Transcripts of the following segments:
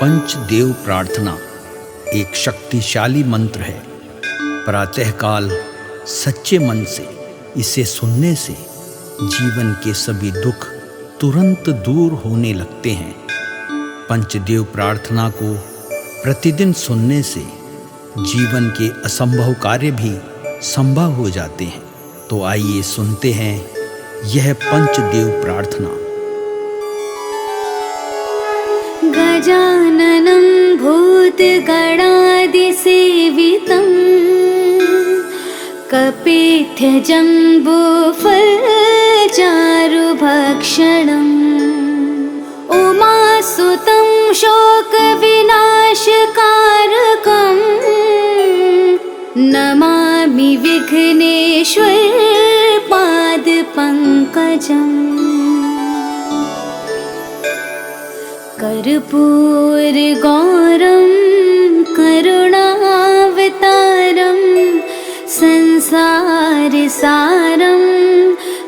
पंचदेव प्रार्थना एक शक्तिशाली मंत्र है। प्रातःकाल सच्चे मन से इसे सुनने से जीवन के सभी दुख तुरंत दूर होने लगते हैं। पंचदेव प्रार्थना को प्रतिदिन सुनने से जीवन के असंभव कार्य भी संभव हो जाते हैं। तो आइए सुनते हैं यह पंचदेव प्रार्थना। गजाननं भूतगणादिसेवितं कपित्थजम्बूफलचारुभक्षणम् उमासुतं शोकविनाशकारकं नमामि विघ्नेश्वरपादपङ्कजम्। कर्पूरगौरं करुणावतारं संसारसारं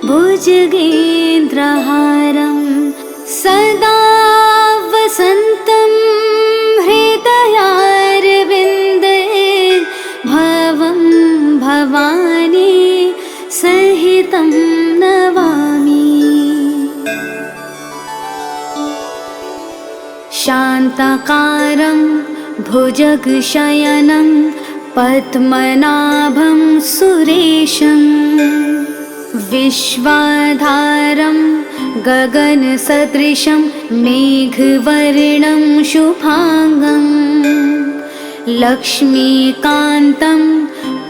भुजगेन्द्रहारं सदा वसन्तं हृदयारविन्दे भवं भवानी सहितं नमामि। शान्ताकारं भुजगशयनं पद्मनाभं सुरेशं विश्वाधारं गगनसदृशं मेघवर्णं शुभांगं लक्ष्मीकान्तं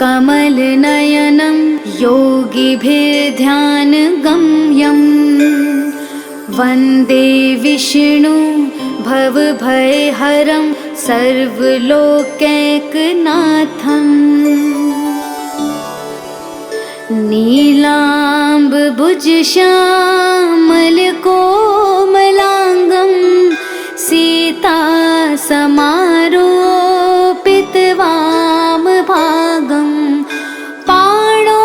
कमलनयनं योगिभिर्ध्यानगम्यं वन्दे विष्णु भवभयहरं सर्वलोकैकनाथम्। नीलाम्बुजश्यामलकोमलाङ्गं सीतासमारोपितवामभागं पाणो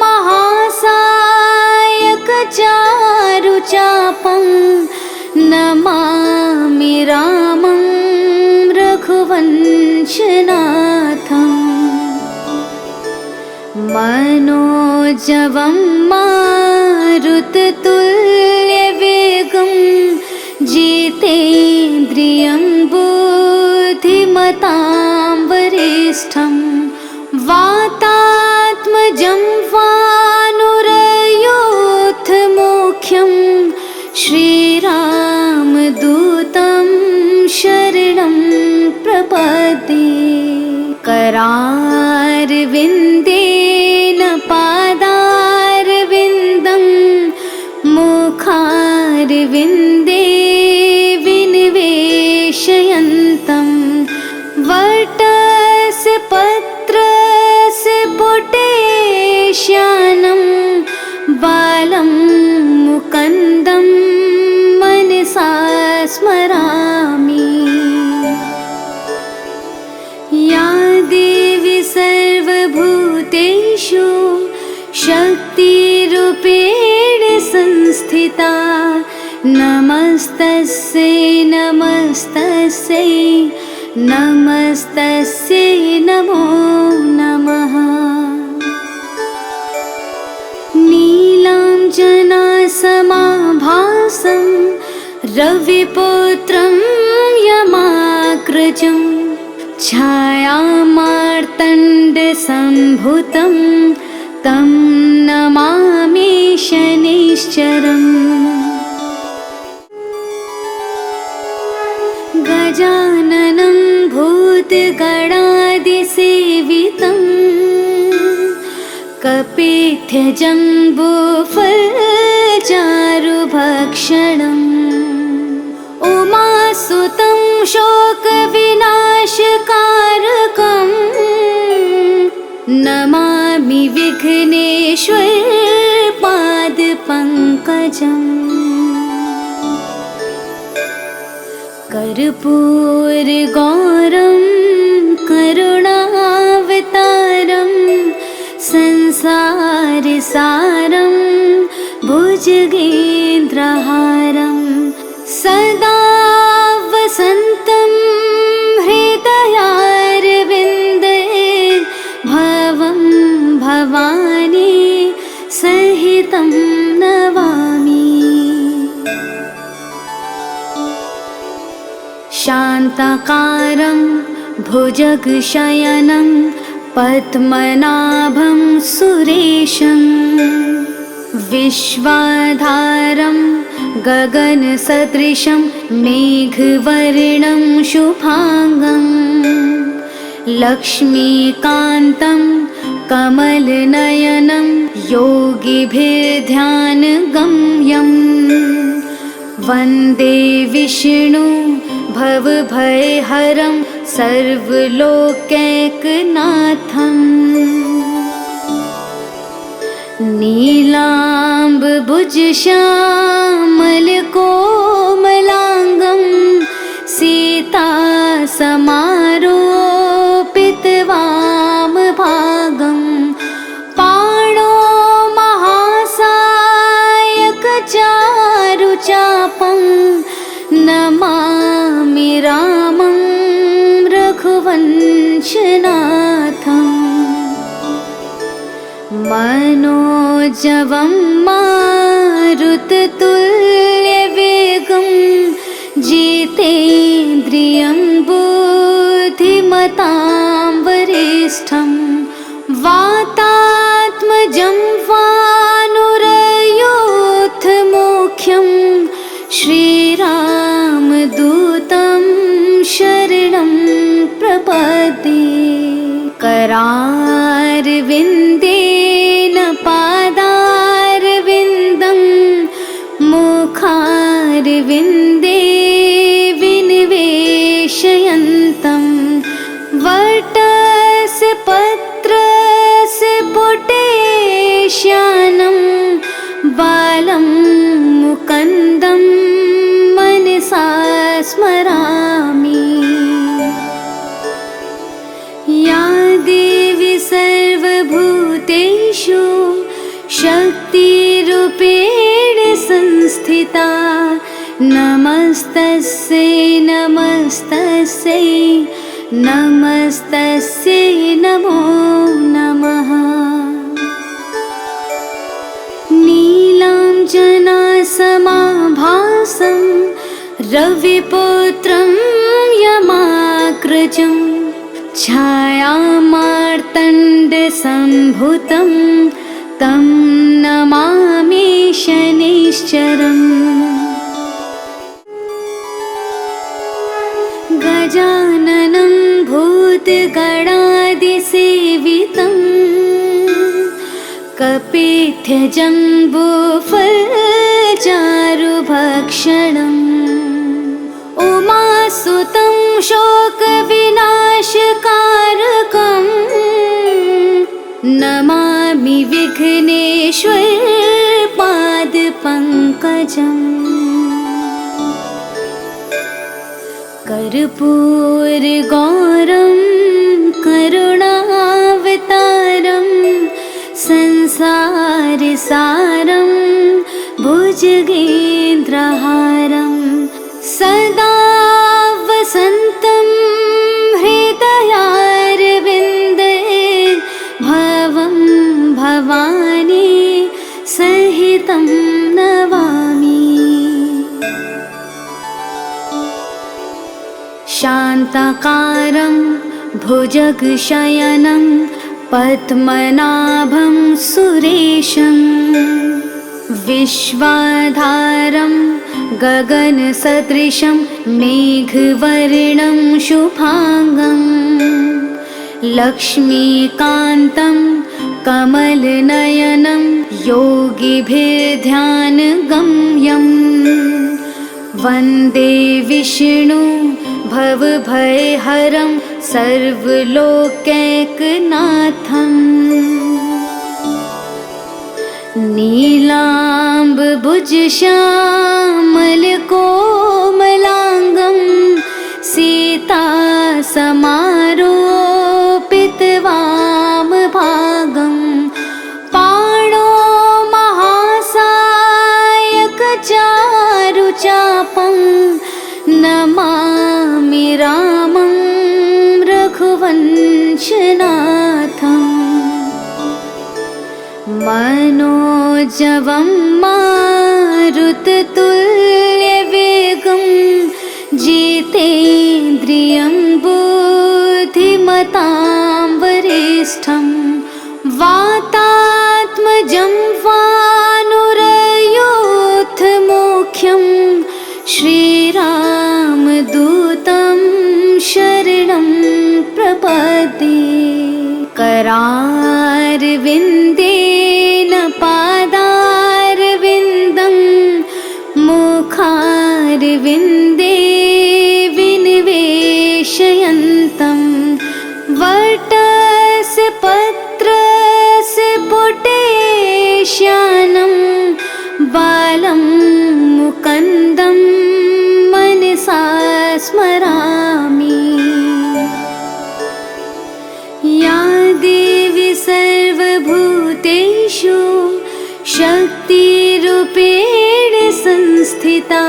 महासायकचारुचापं नमामि रामं रघुवंशनाथम्। मनोजवं मारुततुल्यवेगं जितेन्द्रियं बुद्धिमतां वरिष्ठं वातात्मजं वानुरयोधमुख्यं श्रीरामदूतं शरणं प्रपद्ये। करारविन्देन पादारविन्दं मुखारविन्दे विनिवेशयन्तं वटस्य पत्रस्य पुटेश्यानं बालं मुकुन्दं मनसा स्मरामि। या देवी सर्वभूतेषु शक्तिरूपेण संस्थिता नमस्तस्यै नमस्तस्यै नमस्तस्यै नमो नमः। नीलाञ्जनासमाभासं रविपुत्रं यमाग्रजं छायामार्तण्डसम्भुतं तं नमामि शनैश्चरम्। गजाननं भूतगणादिसेवितं कपित्थजम्बूफलचारुभक्षणम् उमासुतं शोकविनाशकारकं नमामि विघ्नेश्वरपादपङ्कजम्। कर्पूरगौरं करुणावतारं संसारसारं भुजगेन्द्रहारं सदा वसन्तं शान्ताकारं भुजगशयनं पद्मनाभं सुरेशं विश्वाधारं गगनसदृशं मेघवर्णं शुभांगं लक्ष्मीकान्तं कमलनयनं योगिभिर्ध्यानगम्यं वन्दे विष्णु भवभयहरं सर्वलोकैकनाथम् नीलाम्बुजश्यामलकोमलाङ्गं सीतासमारोपितवामभागं पाणो महासायकचारुचापं नमामि रामं रघुवंशनाथम् मनोजवं मारुततुल्यवेगं जितेन्द्रियं बुद्धिमतां वरिष्ठं वातात्मजं वानुरयोधमुख्यं श्रीरामदूतं शरणं प्रपद्ये करारविन्देन पादारविन्दं मुखारविन्दे विनिवेशयन्तं वटस्य पत्रस्य पुटेश्यानं बालं मुकुन्दं मनसा स्मरामि। या देवी सर्वभूतेषु शक्तिरूपेण संस्थिता नमस्तस्यै नमस्तस्यै नमस्तस्यै नमो नमः। नीलाञ्जनासमाभासं रविपुत्रं यमाग्रजं छायामार्तण्डसम्भुतं तं नमामि शनैश्चरम्। गजाननं भूतगणादिसेवितं कपित्थजम्बूफलचारुभक्षणम् उमासुतं शोकविनाशकारकं नमामि विघ्नेश्वरपादपङ्कजम्। कर्पूरगौरं करुणावतारं संसारसारं भुजगेन्द्रहारं सदा वसन्तं हृदयारविन्दे भवं भवानी सहितं नमामि। शान्ताकारं भुजगशयनं पद्मनाभं सुरेशं विश्वाधारं गगनसदृशं मेघवर्णं शुभांगं लक्ष्मीकान्तं कमलनयनं योगिभिर्ध्यानगम्यं वन्दे विष्णु भवभयहरं सर्वलोकैकनाथम् नीलाम्बुजश्यामलकोमलाङ्गं सीतासमारोपितवामभागं पाणो महासायकचारुचापं नमामि रामं रघुवंशनाथम् मनोजवं मारुततुल्यवेगं जितेन्द्रियं प्रपद्ये करारविन्देन पादारविन्दं मुखारविन्दे विनिवेशयन्तं वटस्य पत्रस्य पुटेश्यानं बालं मुकुन्दं मनसा स्मरामि। या देवी सर्वभूतेषु शक्तिरूपेण संस्थिता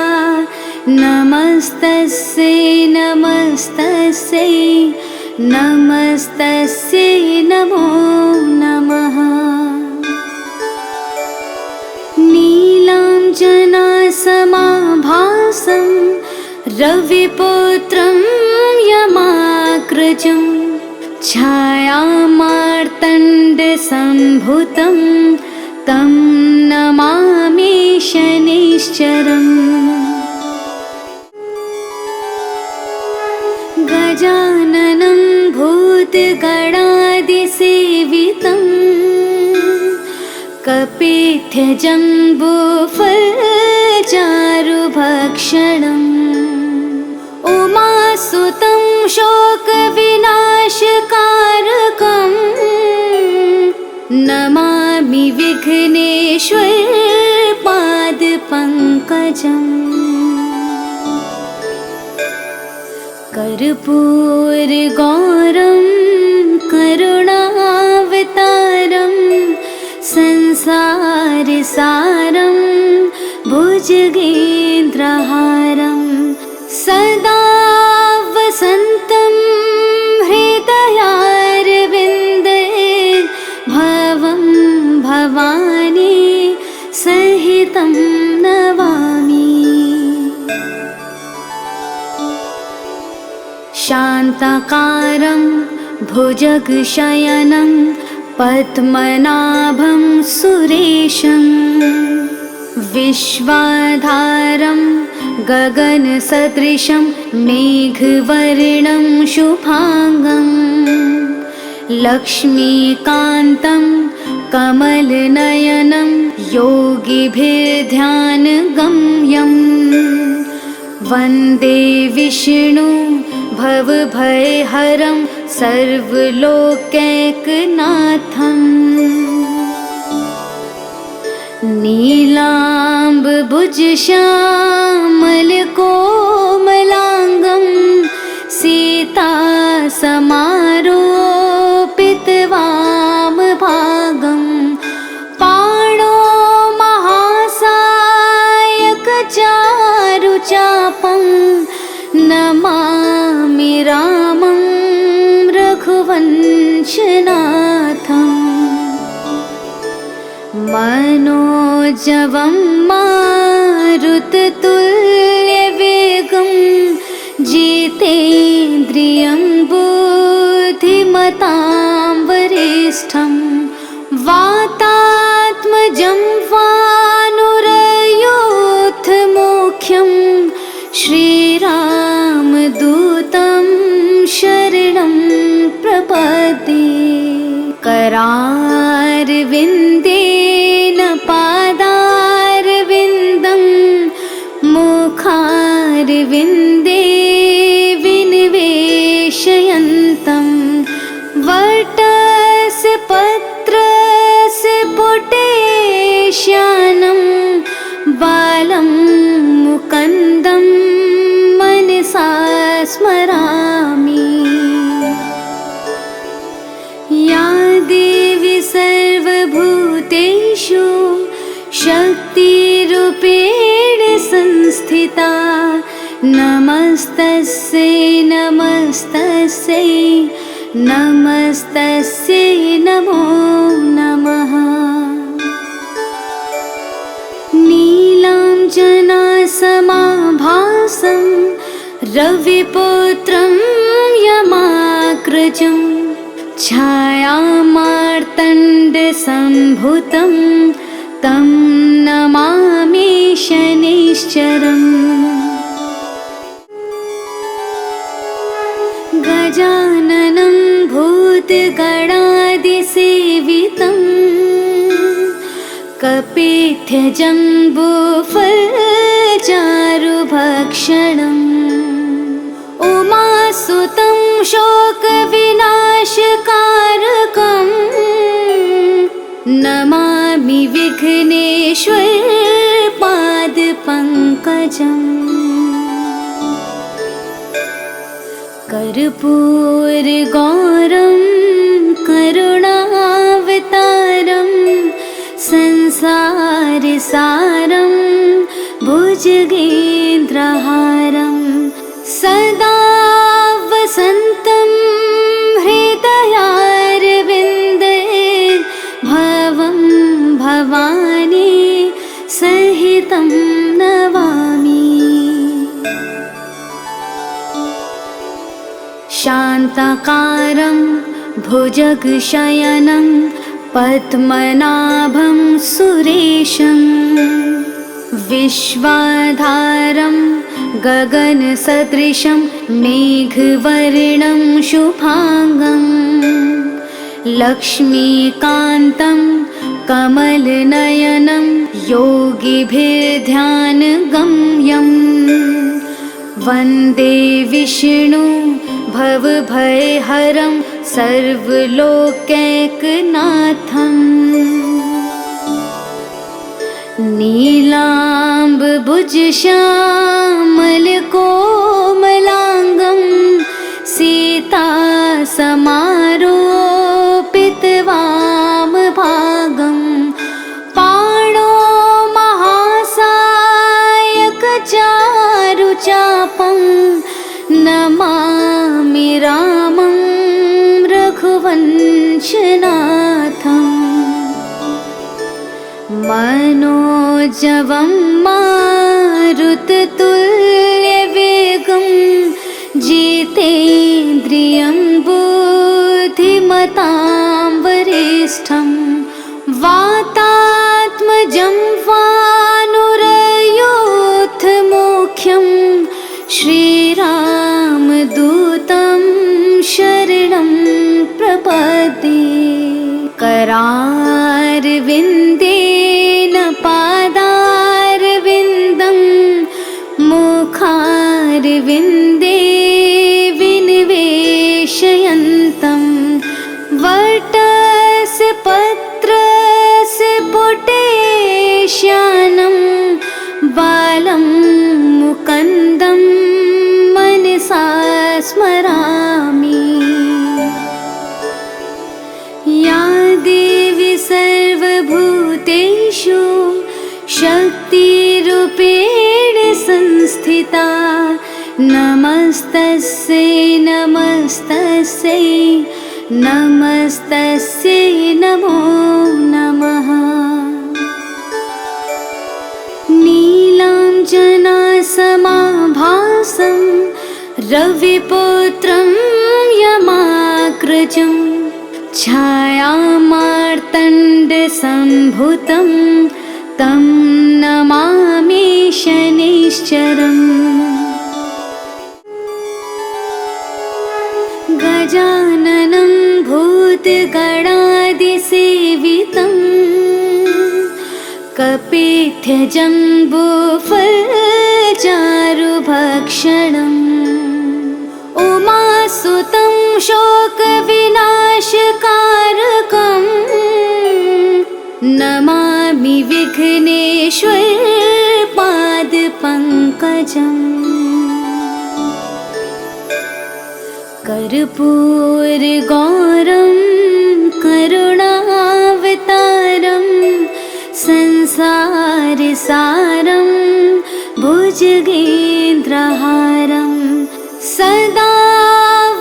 नमस्तस्यै नमस्तस्यै नमस्तस्यै नमो नमः। नीलाञ्जनासमाभासं रविपुत्रं यमाग्रजं छायामार्तण्डसम्भूतं तं नमामि शनैश्चरम्। गजाननं भूतगणादिसेवितं कपित्थजम्बूफलचारुभक्षणम् उमासुतं शोकविनाशकारकं नमामि विघ्नेश्वर पादपङ्कजम्। कर्पूरगौरं करुणावतारं संसारसारं भुजगेन्द्रहारं सदा वसन्तं हृदयारविन्दे भवं भवानी सहितं नमामि। शान्ताकारं भुजगशयनं पद्मनाभं सुरेशं विश्वाधारं गगनसदृशं मेघवर्णं शुभांगं लक्ष्मीकान्तं कमलनयनं योगिभिर्ध्यानगम्यं वन्दे विष्णु भवभयहरं सर्वलोकैकनाथम्। नीलाम्बुजश्यामलकोमलाङ्गं सीतासमारोपितवामभागं पाणो महासायकचारुचापं नमामि रामं रघुवंशनाथम्। मनोजवं मारुततुल्यवेगं जितेन्द्रियं बुद्धिमतां वरिष्ठं वातात्मजं वानुरयूथमुख्यं श्रीरामदूतं शरणं प्रपद्ये करारविन्देन पादारविन्दं मुखारविन्दे विनिवेशयन्तं वटस्य पत्रस्य पुटेश्यानं बालं मुकुन्दं मनसा स्मरामि। या देवी सर्वभूतेषु शक्तिरूपेण संस्थिता नमस्तस्यै नमस्तस्यै नमस्तस्यै नमो नमः। नीलाञ्जनासमाभासं रविपुत्रं यमाग्रजं छायामार्तण्डसम्भूतं तं नमामि शनैश्चरम्। गजाननं भूतगणादिसेवितम् कपित्यजम्बूफलचारुभक्षणम् उमासुतं शोकविनाशकारकम् नमामि विघ्नेश्वर पादपङ्कजम् कर्पूरगौरं करुणावतारं संसारसारं भुजगेन्द्रहारं सदा वसन्तं हृदयारविन्दे भवं भवानी सहितं नमामि। शान्ताकारं भुजगशयनं पद्मनाभं सुरेशं विश्वाधारं गगनसदृशं मेघवर्णं शुभांगं लक्ष्मीकान्तं कमलनयनं योगिभिर्ध्यानगम्यं वन्दे विष्णु भवभयहरं सर्वलोकैकनाथम् नीलाम्बुजश्यामलकोमलाङ्गं सीतासमारोपितवामभागं पाणो महासायकचारुचापं नमामि रामं रघुवंशनाथम् मनोजवं मारुततुल्यवेगं जितेन्द्रियं बुद्धिमतां वरिष्ठं वातात्मजं वानुरयूथमुख्यं श्रीरामदूतं शरणं प्रपद्ये। करारविन्देन पादारविन्दं मुखारविन्दे विनिवेशयन्तं वटस्य पत्रस्य पुटेश्यानं बालं मुकुन्दं मनसा स्मरामि। या देवी सर्वभूतेषु शक्तिरूपेण संस्थिता नमस्तस्यै नमस्तस्यै नमस्तस्यै नमो नमः। नीलाञ्जनासमाभासं रविपुत्रं यमाग्रजं छायामार्तण्डसम्भुतं तं नमामि शनैश्चरम्। गजाननं भूतगणादिसेवितं कपित्यजम्बूफलचारुभक्षणम् उमासुतं शोकविनाशकारकम् नमामि विघ्नेश्वर पादपङ्कजम् कर्पूरगौरं करुणावतारं संसारसारं भुजगेन्द्रहारं सदा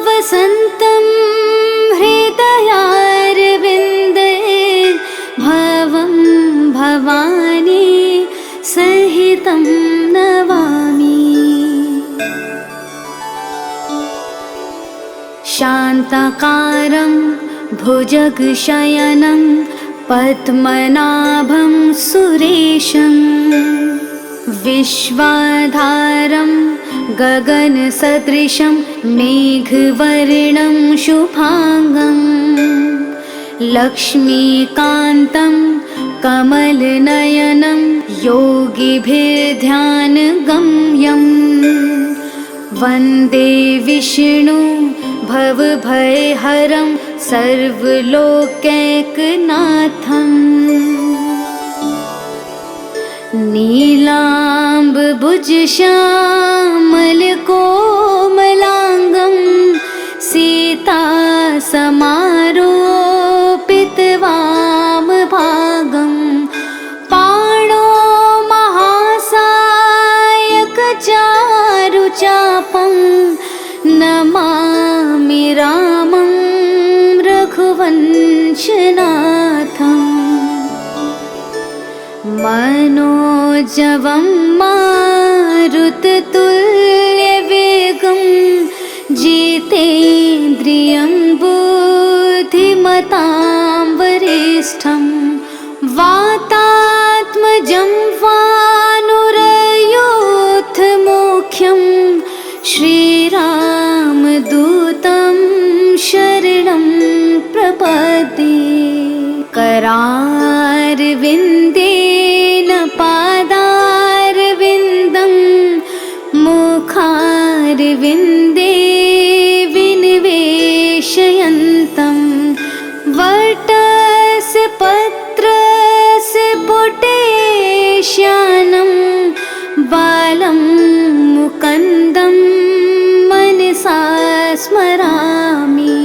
वसन्तं हृदयारविन्दे भवं भवानी सहितं नमामि। शान्ताकारं भुजगशयनं पद्मनाभं सुरेशं विश्वाधारं गगनसदृशं मेघवर्णं शुभांगं लक्ष्मीकान्तं कमलनयनं योगिभिर्ध्यानगम्यं वन्दे विष्णु भवभयहरं सर्वलोकैकनाथम् नीलाम्बुजश्यामलकोमलाङ्गं सीतासमारोपितवामभागं पाणो महासायकचारुचापं नमामि रामं रघुवंशनाथम् मनोजवं मारुततुल्यवेगं जितेन्द्रियं बुद्धिमतां वरिष्ठं वातात्मजं वानुरयोधमुख्यं श्रीरामदूतं शरणं प्रपद्ये करारविन्देन पादारविन्दं मुखारविन्दे विनिवेशयन्तं वटस्य पत्रस्य पुटेश्यानं बालं मुकुन्दं मनसा स्मरामि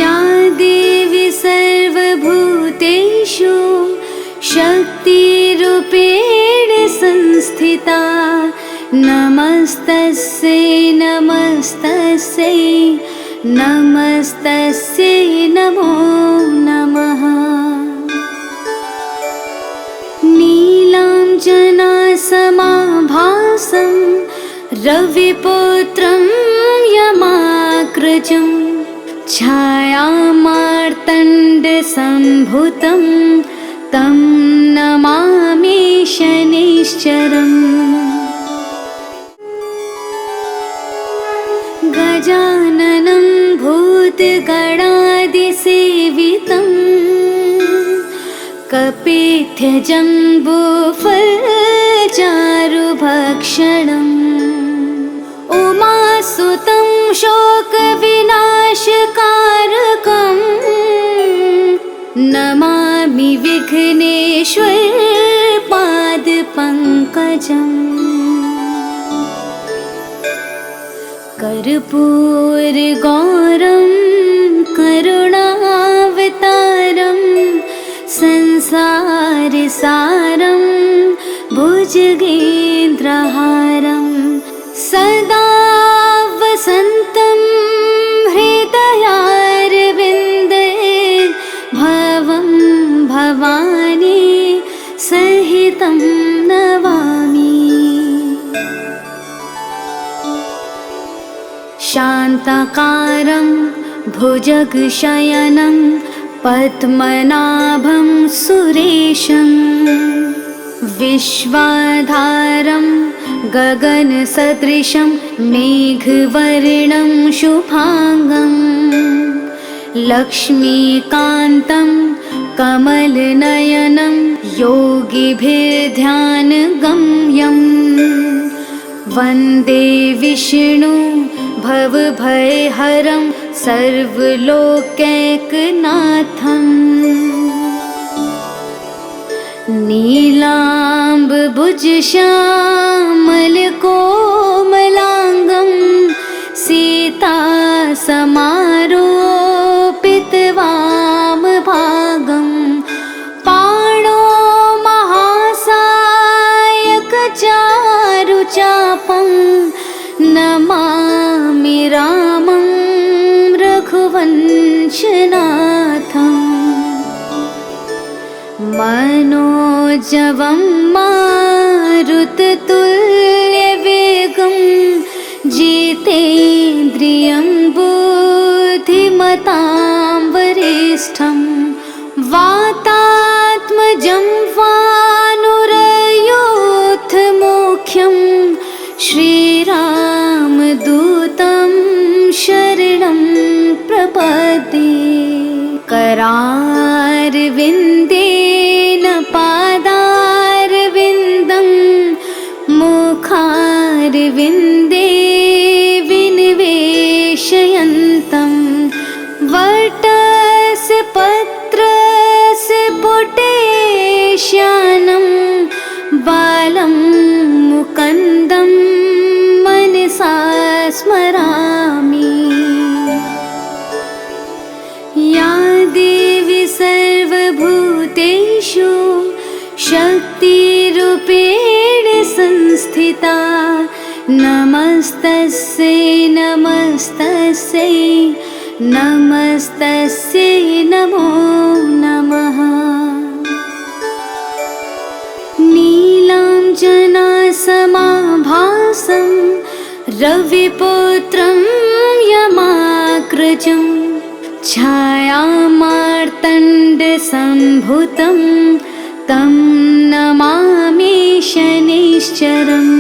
या देवी सर्वभूतेषु शक्तिरूपेण संस्थिता नमस्तस्यै नमस्तस्यै नमस्तस्यै नमो नमः नीलाञ्जनासमाभासं रविपुत्रं यमाग्रजं छायामार्तण्डसम्भुतं तं नमामि शनैश्चरम् गजाननं भूतगणादिसेवितं कपिध्यजम्बूफलचारुभक्षणम् उमासुतं शोकविनाशकारकं नमामि विघ्नेश्वरपादपङ्कजम् कर्पूरगौरं करुणावतारं संसारसारं भुजगेन्द्रहारं सदा वसन्तं हृदयारविन्दे भवं भवानी सहितं नमामि शान्ताकारं भुजगशयनं पद्मनाभं सुरेशं विश्वाधारं गगनसदृशं मेघवर्णं शुभांगं लक्ष्मीकान्तं कमलनयनं योगिभिर्ध्यानगम्यं वन्दे विष्णु भवभयहरं सर्वलोकैकनाथम् नीलाम्बुजश्यामलकोमलाङ्गं सीतासमारोपितवामभागं पाणो महासायकचारुचापं नमामि रामं रघुवंशनाथम् मनोजवं मारुततुल्यवेगं जितेन्द्रियं बुद्धिमतां वरिष्ठं वातात्मजं वानुरयोधमुख्यं श्यानं बालं मुकुन्दं मनसा स्मरामि। या देवी सर्वभूतेषु शक्तिरूपेण संस्थिता नमस्तस्यै नमस्तस्यै नमस्तस्यै नमो नमः। नीलाञ्जनासमाभासं रविपुत्रं यमाग्रजं छायामार्तण्डसम्भुतं तं नमामि शनैश्चरम्।